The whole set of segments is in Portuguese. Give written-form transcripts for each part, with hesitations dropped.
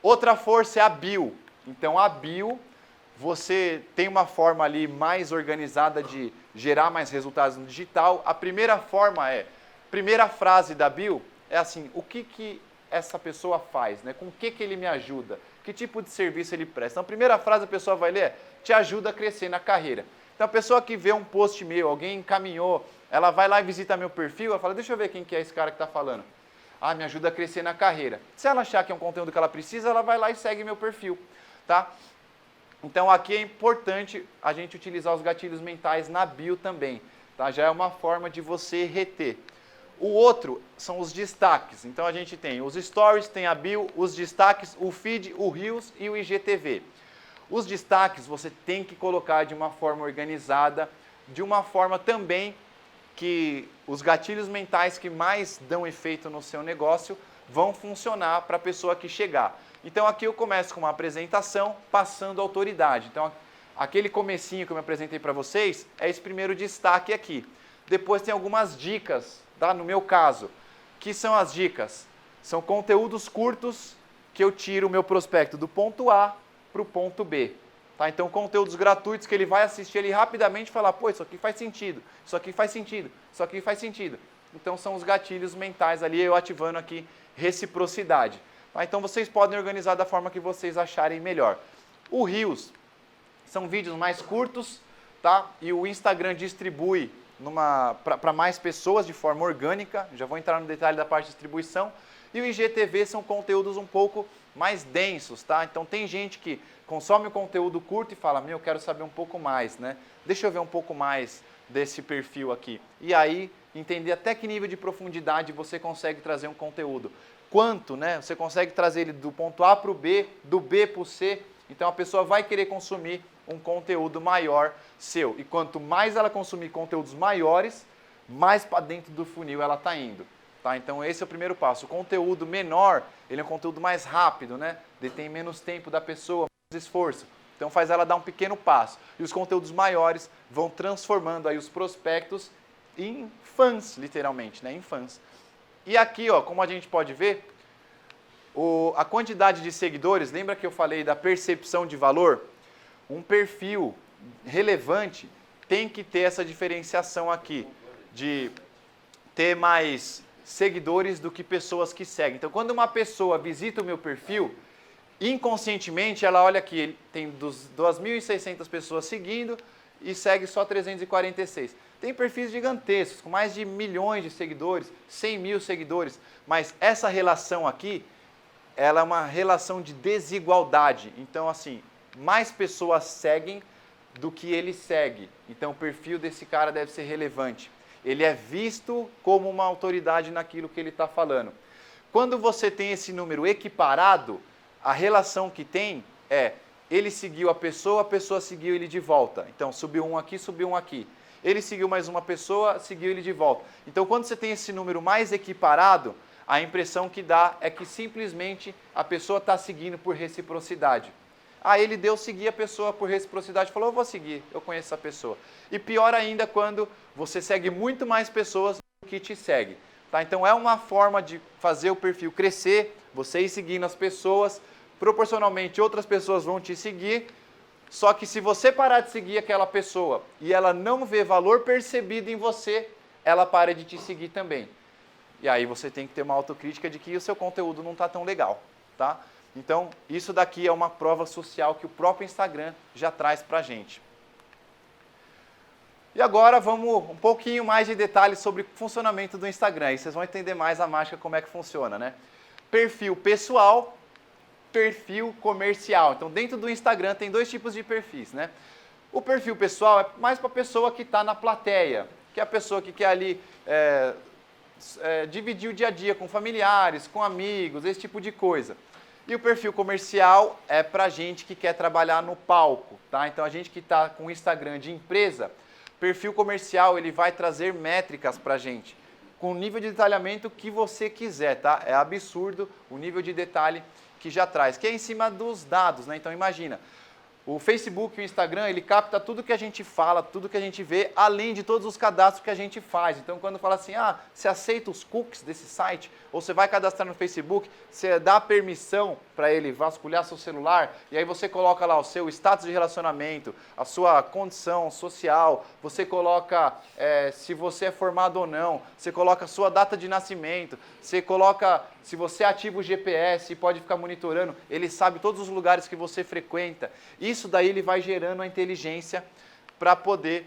Outra força é a bio. Então, a bio, você tem uma forma ali mais organizada de gerar mais resultados no digital. A primeira forma primeira frase da bio é assim, o que essa pessoa faz, né? Com o que ele me ajuda? Que tipo de serviço ele presta? Então, a primeira frase a pessoa vai ler é, te ajuda a crescer na carreira. Então, a pessoa que vê um post meu, alguém encaminhou, ela vai lá e visita meu perfil, ela fala, deixa eu ver quem que é esse cara que está falando. Ah, me ajuda a crescer na carreira. Se ela achar que é um conteúdo que ela precisa, ela vai lá e segue meu perfil, tá? Então, aqui é importante a gente utilizar os gatilhos mentais na bio também, tá? Já é uma forma de você reter. O outro são os destaques. Então, a gente tem os stories, tem a bio, os destaques, o feed, o Reels e o IGTV. Os destaques você tem que colocar de uma forma organizada, de uma forma também que os gatilhos mentais que mais dão efeito no seu negócio vão funcionar para a pessoa que chegar. Então aqui eu começo com uma apresentação passando autoridade. Então aquele comecinho que eu me apresentei para vocês é esse primeiro destaque aqui. Depois tem algumas dicas, tá? No meu caso, que são as dicas? São conteúdos curtos que eu tiro o meu prospecto do ponto A para o ponto B. Tá? Então, conteúdos gratuitos que ele vai assistir ali rapidamente e falar, pô, isso aqui faz sentido, isso aqui faz sentido, isso aqui faz sentido. Então, são os gatilhos mentais ali, eu ativando aqui reciprocidade. Tá? Então, vocês podem organizar da forma que vocês acharem melhor. O Reels são vídeos mais curtos, tá? E o Instagram distribui para mais pessoas de forma orgânica, já vou entrar no detalhe da parte de distribuição. E o IGTV são conteúdos um pouco mais densos, tá? Então tem gente que consome o conteúdo curto e fala, eu quero saber um pouco mais, né? Deixa eu ver um pouco mais desse perfil aqui. E aí, entender até que nível de profundidade você consegue trazer um conteúdo. Quanto, né? Você consegue trazer ele do ponto A para o B, do B para o C. Então a pessoa vai querer consumir um conteúdo maior seu. E quanto mais ela consumir conteúdos maiores, mais para dentro do funil ela está indo. Tá? Então esse é o primeiro passo. O conteúdo menor, ele é um conteúdo mais rápido, né? Detém menos tempo da pessoa, menos esforço. Então faz ela dar um pequeno passo. E os conteúdos maiores vão transformando aí os prospectos em fãs, literalmente, né? Em fãs. E aqui, ó, como a gente pode ver, a quantidade de seguidores, lembra que eu falei da percepção de valor? Um perfil relevante tem que ter essa diferenciação aqui, de ter mais seguidores do que pessoas que seguem. Então, quando uma pessoa visita o meu perfil, inconscientemente ela olha aqui, ele tem 2.600 pessoas seguindo e segue só 346. Tem perfis gigantescos, com mais de milhões de seguidores, 100 mil seguidores, mas essa relação aqui, ela é uma relação de desigualdade. Então, assim, mais pessoas seguem do que ele segue. Então, o perfil desse cara deve ser relevante. Ele é visto como uma autoridade naquilo que ele está falando. Quando você tem esse número equiparado, a relação que tem é, ele seguiu a pessoa seguiu ele de volta. Então, subiu um aqui, subiu um aqui. Ele seguiu mais uma pessoa, seguiu ele de volta. Então, quando você tem esse número mais equiparado, a impressão que dá é que simplesmente a pessoa está seguindo por reciprocidade. Ah, ele deu seguir a pessoa por reciprocidade, falou, eu vou seguir, eu conheço essa pessoa. E pior ainda quando você segue muito mais pessoas do que te segue. Tá? Então é uma forma de fazer o perfil crescer, você ir seguindo as pessoas, proporcionalmente outras pessoas vão te seguir, só que se você parar de seguir aquela pessoa e ela não vê valor percebido em você, ela para de te seguir também. E aí você tem que ter uma autocrítica de que o seu conteúdo não está tão legal, tá? Então, isso daqui é uma prova social que o próprio Instagram já traz para a gente. E agora vamos um pouquinho mais de detalhes sobre o funcionamento do Instagram. Aí vocês vão entender mais a mágica, como é que funciona, né? Perfil pessoal, perfil comercial. Então, dentro do Instagram tem dois tipos de perfis, né? O perfil pessoal é mais para a pessoa que está na plateia, que é a pessoa que quer ali dividir o dia a dia com familiares, com amigos, esse tipo de coisa. E o perfil comercial é para gente que quer trabalhar no palco, tá? Então, a gente que está com o Instagram de empresa, perfil comercial, ele vai trazer métricas para a gente, com o nível de detalhamento que você quiser, tá? É absurdo o nível de detalhe que já traz, que é em cima dos dados, né? Então, imagina, O Facebook e o Instagram, ele capta tudo que a gente fala, tudo que a gente vê, além de todos os cadastros que a gente faz. Então, quando fala assim, você aceita os cookies desse site, ou você vai cadastrar no Facebook, você dá permissão para ele vasculhar seu celular, e aí você coloca lá o seu status de relacionamento, a sua condição social, você coloca se você é formado ou não, você coloca a sua data de nascimento, você coloca se você ativa o GPS e pode ficar monitorando, ele sabe todos os lugares que você frequenta. Isso daí ele vai gerando a inteligência para poder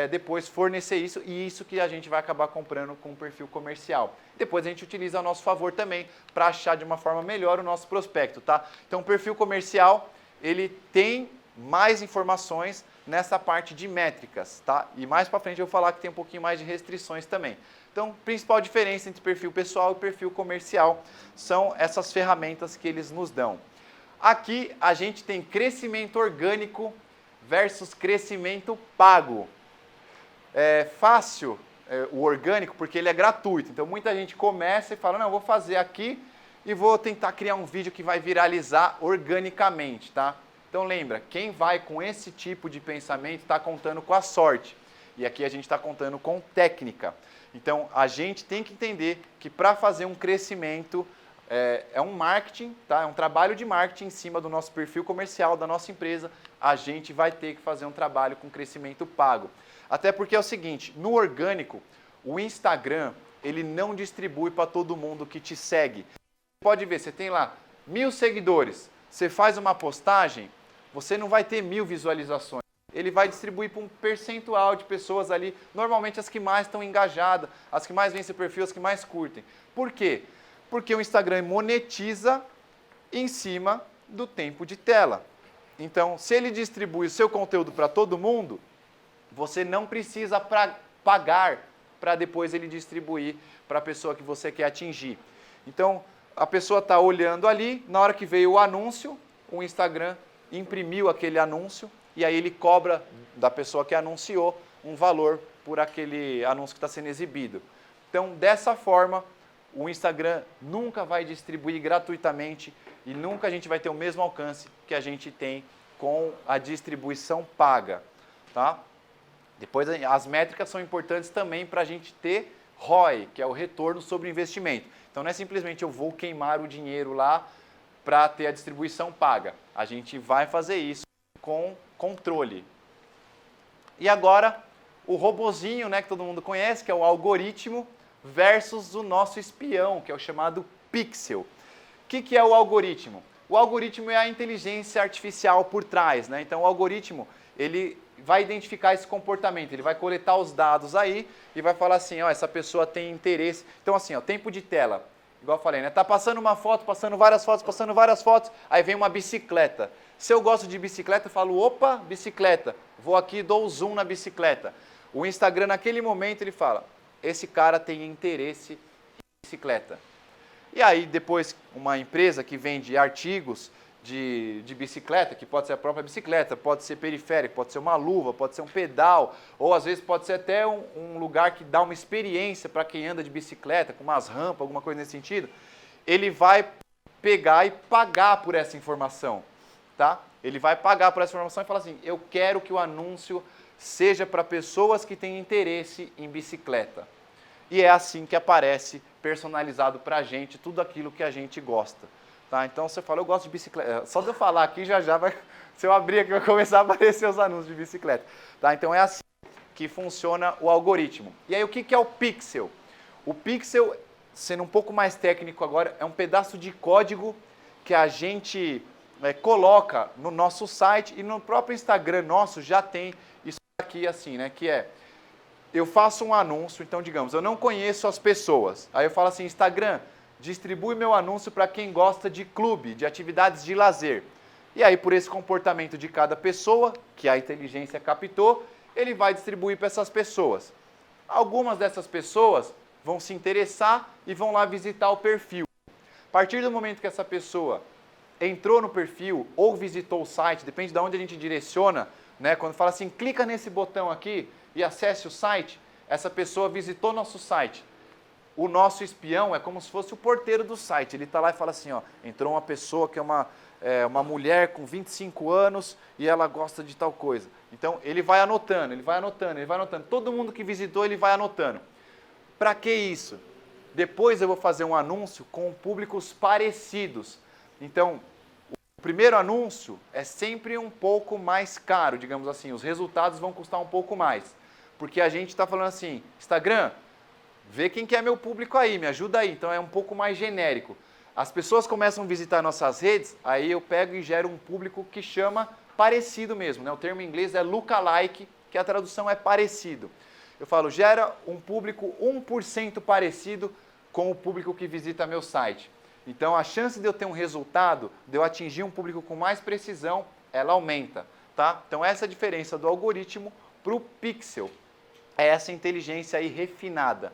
depois fornecer isso, e isso que a gente vai acabar comprando com o perfil comercial. Depois a gente utiliza a nosso favor também para achar de uma forma melhor o nosso prospecto, tá? Então o perfil comercial, ele tem mais informações nessa parte de métricas, tá? E mais para frente eu vou falar que tem um pouquinho mais de restrições também. Então, a principal diferença entre perfil pessoal e perfil comercial são essas ferramentas que eles nos dão. Aqui a gente tem crescimento orgânico versus crescimento pago. É fácil o orgânico porque ele é gratuito. Então muita gente começa e fala, não, eu vou fazer aqui e vou tentar criar um vídeo que vai viralizar organicamente, tá? Então lembra, quem vai com esse tipo de pensamento está contando com a sorte. E aqui a gente está contando com técnica. Então a gente tem que entender que para fazer um crescimento é um marketing, tá? É um trabalho de marketing em cima do nosso perfil comercial, da nossa empresa. A gente vai ter que fazer um trabalho com crescimento pago. Até porque é o seguinte, no orgânico, o Instagram, ele não distribui para todo mundo que te segue. Pode ver, você tem lá 1000 seguidores, você faz uma postagem, você não vai ter 1000 visualizações. Ele vai distribuir para um percentual de pessoas ali, normalmente as que mais estão engajadas, as que mais veem seu perfil, as que mais curtem. Por quê? Porque o Instagram monetiza em cima do tempo de tela. Então, se ele distribui o seu conteúdo para todo mundo, você não precisa pagar para depois ele distribuir para a pessoa que você quer atingir. Então, a pessoa está olhando ali, na hora que veio o anúncio, o Instagram imprimiu aquele anúncio e aí ele cobra da pessoa que anunciou um valor por aquele anúncio que está sendo exibido. Então, dessa forma, o Instagram nunca vai distribuir gratuitamente e nunca a gente vai ter o mesmo alcance que a gente tem com a distribuição paga, tá? Depois, as métricas são importantes também para a gente ter ROI, que é o retorno sobre o investimento. Então, não é simplesmente eu vou queimar o dinheiro lá para ter a distribuição paga. A gente vai fazer isso com controle. E agora, o robozinho, né, que todo mundo conhece, que é o algoritmo, versus o nosso espião, que é o chamado pixel. O que é o algoritmo? O algoritmo é a inteligência artificial por trás, né? Então, o algoritmo, ele vai identificar esse comportamento, ele vai coletar os dados aí e vai falar assim, ó, essa pessoa tem interesse. Então assim, ó, tempo de tela, igual eu falei, né? Tá passando uma foto, passando várias fotos, aí vem uma bicicleta. Se eu gosto de bicicleta, eu falo, opa, bicicleta, vou aqui e dou o zoom na bicicleta. O Instagram, naquele momento, ele fala, esse cara tem interesse em bicicleta. E aí, depois, uma empresa que vende artigos de bicicleta, que pode ser a própria bicicleta, pode ser periférico, pode ser uma luva, pode ser um pedal, ou às vezes pode ser até um lugar que dá uma experiência para quem anda de bicicleta, com umas rampas, alguma coisa nesse sentido, ele vai pegar e pagar por essa informação, tá? Ele vai pagar por essa informação e falar assim, eu quero que o anúncio seja para pessoas que têm interesse em bicicleta. E é assim que aparece personalizado para a gente tudo aquilo que a gente gosta. Tá? Então você fala, eu gosto de bicicleta. Só de eu falar aqui já vai. Se eu abrir aqui, vai começar a aparecer os anúncios de bicicleta. Tá? Então é assim que funciona o algoritmo. E aí o que é o pixel? O pixel, sendo um pouco mais técnico agora, é um pedaço de código que a gente coloca no nosso site e no próprio Instagram nosso já tem isso aqui assim, né? Que é, eu faço um anúncio, então digamos, eu não conheço as pessoas. Aí eu falo assim, Instagram, distribui meu anúncio para quem gosta de clube, de atividades de lazer. E aí, por esse comportamento de cada pessoa, que a inteligência captou, ele vai distribuir para essas pessoas. Algumas dessas pessoas vão se interessar e vão lá visitar o perfil. A partir do momento que essa pessoa entrou no perfil ou visitou o site, depende de onde a gente direciona, né? Quando fala assim, clica nesse botão aqui e acesse o site, essa pessoa visitou nosso site. O nosso espião é como se fosse o porteiro do site. Ele está lá e fala assim, ó, entrou uma pessoa que é uma uma mulher com 25 anos e ela gosta de tal coisa. Então, ele vai anotando, ele vai anotando, ele vai anotando. Todo mundo que visitou, ele vai anotando. Para que isso? Depois eu vou fazer um anúncio com públicos parecidos. Então, o primeiro anúncio é sempre um pouco mais caro, digamos assim. Os resultados vão custar um pouco mais. Porque a gente está falando assim, Instagram, vê quem que é meu público aí, me ajuda aí. Então, é um pouco mais genérico. As pessoas começam a visitar nossas redes, aí eu pego e gero um público que chama parecido mesmo, né? O termo em inglês é lookalike, que a tradução é parecido. Eu falo, gera um público 1% parecido com o público que visita meu site. Então, a chance de eu ter um resultado, de eu atingir um público com mais precisão, ela aumenta, tá? Então, essa é a diferença do algoritmo para o pixel. É essa inteligência aí refinada.